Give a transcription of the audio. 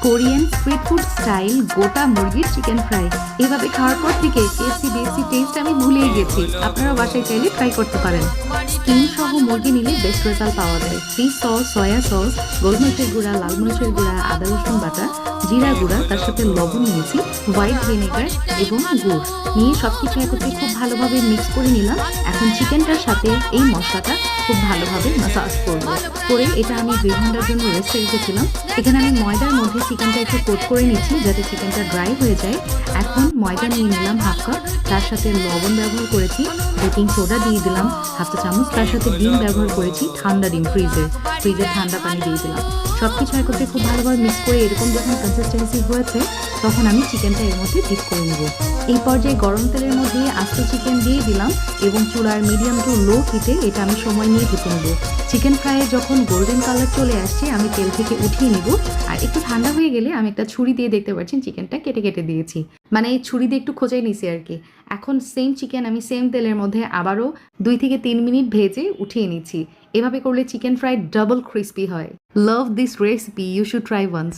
Korean street food style গোটা মুরগির chicken fry. এভাবে খাওয়ার পর থেকে কেএফসি বিএফসি টেস্ট আমি ভুলেই গেছি। আপনারা বাসায় চাইলে ট্রাই করতে পারেন। স্কিন সহ মুরগি নিলে বেস্ট রেজাল্ট পাওয়া যায়। ফিশ সস, সয়া সস, গোলমরিচের গুঁড়া, লাল মরিচের গুঁড়া, আদা রসুন বাটা, জিরা গুঁড়া, তার সাথে লবণ নিয়েছি, হোয়াইট ভিনেগার এবং গুড় নিয়ে সবকিছু একত্রে খুব ভালোভাবে মিক্স করে নিলাম। এখন চিকেনটার সাথে এই মশলাটা খুব ভালোভাবে মাসাজ করবো। করে এটা আমি 2 ঘন্টার জন্য রেস্টে রেখেছিলাম। এখানে আমি ময়দার মধ্যে চিকেনটা একটু কোট করে নিচ্ছি যাতে চিকেনটা ড্রাই হয়ে যায়। এখন ময়দা নিয়ে নিলাম হাফ কাপ, তার সাথে লবণ ব্যবহার করেছি, বেকিং সোডা দিয়ে দিলাম হাফ চা চামচ, তার সাথে ডিম ব্যবহার করেছি, ঠান্ডা ডিম, ফ্রিজের ঠান্ডা পানি দিয়ে দিলাম। সবকিছু একত্রে খুব ভালোভাবে মিক্স করে এরকম যখন কনসিস্টেন্সি হয়েছে তখন আমি চিকেনটা এর মধ্যে ডিপ করে নেব। এই পর্যায়ে গরম তেলের মধ্যে আস্ত চিকেন দিয়ে দিলাম এবং চুলার মিডিয়াম টু লো হিটে এটা আমি সময় নিয়ে ভেজে নেব। চিকেন ফ্রাইয়ে যখন গোল্ডেন কালার চলে আসছে আমি তেল থেকে উঠিয়ে নিব। আর একটু ঠান্ডা হয়ে গেলে আমি একটা ছুরি দিয়ে দেখতে পাচ্ছেন চিকেনটা কেটে কেটে দিয়েছি, মানে এই ছুরি দিয়ে একটু খোঁচাই নিছি আর কি। এখন সেম চিকেন আমি সেম তেলের মধ্যে আবারও 2 থেকে 3 মিনিট ভেজে উঠিয়ে নিচ্ছি। এভাবে করলে চিকেন ফ্রাই ডাবল ক্রিস্পি হয়। Love this recipe, you should try once.